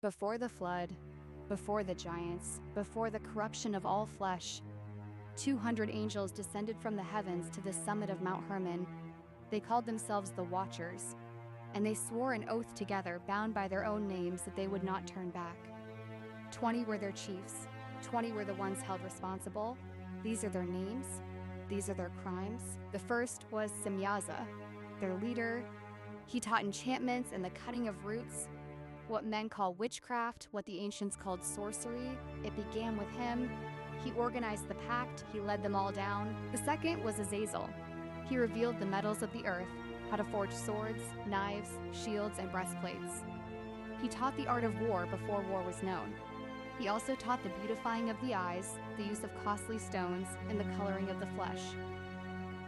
Before the flood, before the giants, before the corruption of all flesh, 200 angels descended from the heavens to the summit of Mount Hermon. They called themselves the Watchers, and they swore an oath together, bound by their own names, that they would not turn back. 20 were their chiefs. 20 were the ones held responsible. These are their names. These are their crimes. The first was Semyaza, their leader. He taught enchantments and the cutting of roots, what men call witchcraft, what the ancients called sorcery. It began with him. He organized the pact. He led them all down. The second was Azazel. He revealed the metals of the earth, how to forge swords, knives, shields, and breastplates. He taught the art of war before war was known. He also taught the beautifying of the eyes, the use of costly stones, and the coloring of the flesh.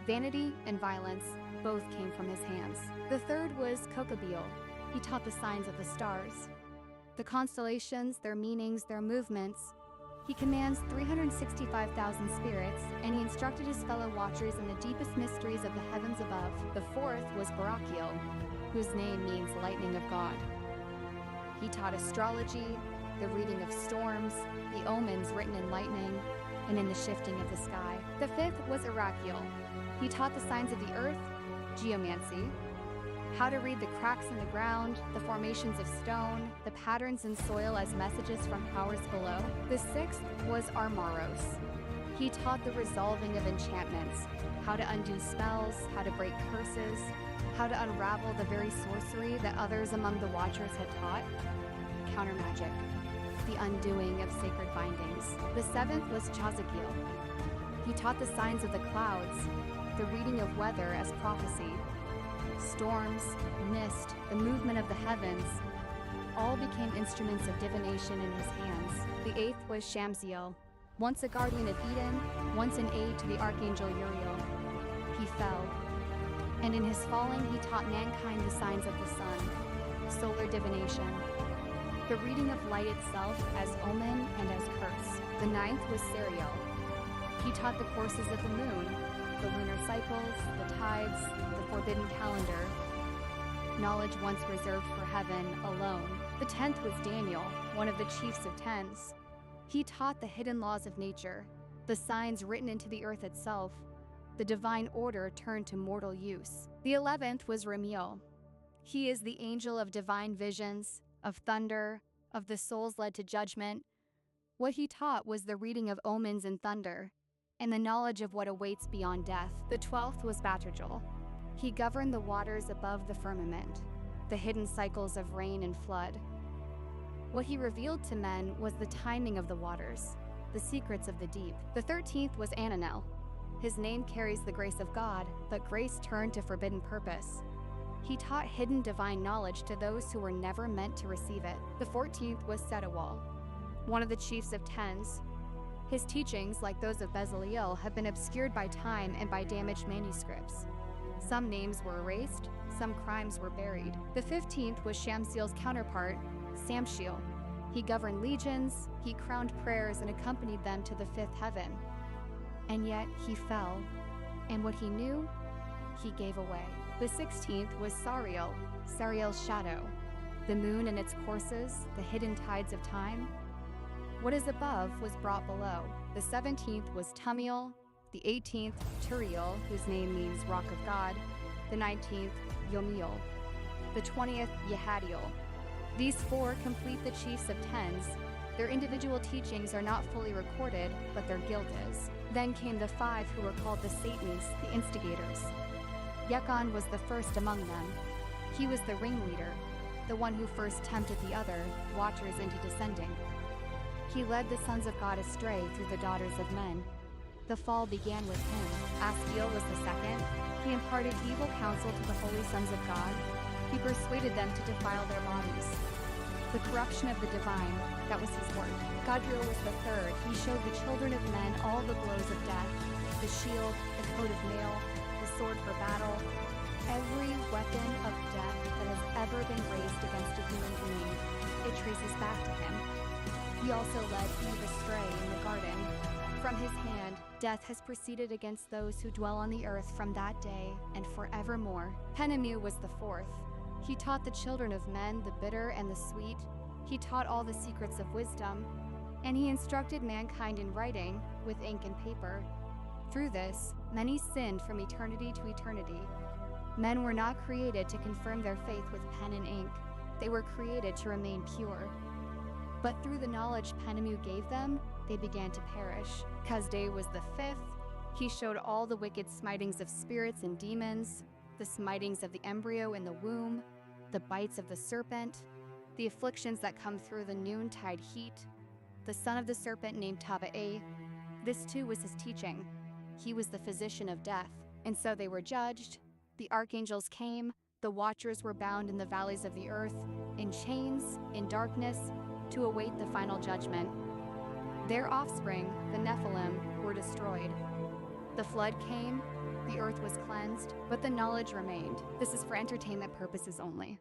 Vanity and violence both came from his hands. The third was Gadreel. He taught the signs of the stars, the constellations, their meanings, their movements. He commands 365,000 spirits, and he instructed his fellow watchers in the deepest mysteries of the heavens above. The fourth was Gadreel, whose name means lightning of God. He taught astrology, the reading of storms, the omens written in lightning, and in the shifting of the sky. The fifth was Gadreel. He taught the signs of the earth, geomancy, how to read the cracks in the ground, the formations of stone, the patterns in soil as messages from powers below. The sixth was Armaros. He taught the resolving of enchantments, how to undo spells, how to break curses, how to unravel the very sorcery that others among the Watchers had taught. Counter magic, the undoing of sacred bindings. The seventh was Azazel. He taught the signs of the clouds, the reading of weather as prophecy. Storms, mist, the movement of the heavens, all became instruments of divination in his hands. The eighth was Semyaza, once a guardian of Eden, once an aide to the archangel Uriel. He fell, and in his falling he taught mankind the signs of the sun, solar divination, the reading of light itself as omen and as curse. The ninth was Gadreel. He taught the courses of the moon, the lunar cycles, the tides, the forbidden calendar, knowledge once reserved for heaven alone. The 10th was Daniel, one of the chiefs of tens. He taught the hidden laws of nature, the signs written into the earth itself, the divine order turned to mortal use. The 11th was Gadreel. He is the angel of divine visions, of thunder, of the souls led to judgment. What he taught was the reading of omens and thunder, and the knowledge of what awaits beyond death. The 12th was Gadreel. He governed the waters above the firmament, the hidden cycles of rain and flood. What he revealed to men was the timing of the waters, the secrets of the deep. The 13th was Azazel. His name carries the grace of God, but grace turned to forbidden purpose. He taught hidden divine knowledge to those who were never meant to receive it. The 14th was Gadreel, one of the chiefs of tens. His teachings, like those of Bezaleel, have been obscured by time and by damaged manuscripts. Some names were erased, some crimes were buried. The 15th was Shamsiel's counterpart, Semyaza. He governed legions, he crowned prayers and accompanied them to the fifth heaven. And yet he fell, and what he knew, he gave away. The 16th was Sariel's shadow, the moon and its courses, the hidden tides of time. What is above was brought below. The 17th was Tumiel, the 18th, Turiel, whose name means rock of God, the 19th, Yomiel, the 20th, Yehadiel. These four complete the chiefs of tens. Their individual teachings are not fully recorded, but their guilt is. Then came the 5 who were called the Satans, the instigators. Yekon was the first among them. He was the ringleader, the one who first tempted the other Watchers into descending. He led the sons of God astray through the daughters of men. The fall began with him. Azazel was the second. He imparted evil counsel to the holy sons of God. He persuaded them to defile their bodies. The corruption of the divine, that was his work. Gadreel was the third. He showed the children of men all the blows of death, the shield, the coat of mail, the sword for battle, every weapon of death that has ever been raised against a human being. It traces back to him. He also led Eve astray in the garden. From his hand, death has proceeded against those who dwell on the earth from that day and forevermore. Penemu was the fourth. He taught the children of men the bitter and the sweet. He taught all the secrets of wisdom, and he instructed mankind in writing with ink and paper. Through this, many sinned from eternity to eternity. Men were not created to confirm their faith with pen and ink. They were created to remain pure. But through the knowledge Penemu gave them, they began to perish. Because day was the 5th, he showed all the wicked smitings of spirits and demons, the smitings of the embryo in the womb, the bites of the serpent, the afflictions that come through the noontide heat, the son of the serpent named Taba'e. This too was his teaching. He was the physician of death. And so they were judged. The archangels came. The watchers were bound in the valleys of the earth, in chains, in darkness, to await the final judgment. Their offspring, the Nephilim, were destroyed. The flood came, the earth was cleansed, but the knowledge remained. This is for entertainment purposes only.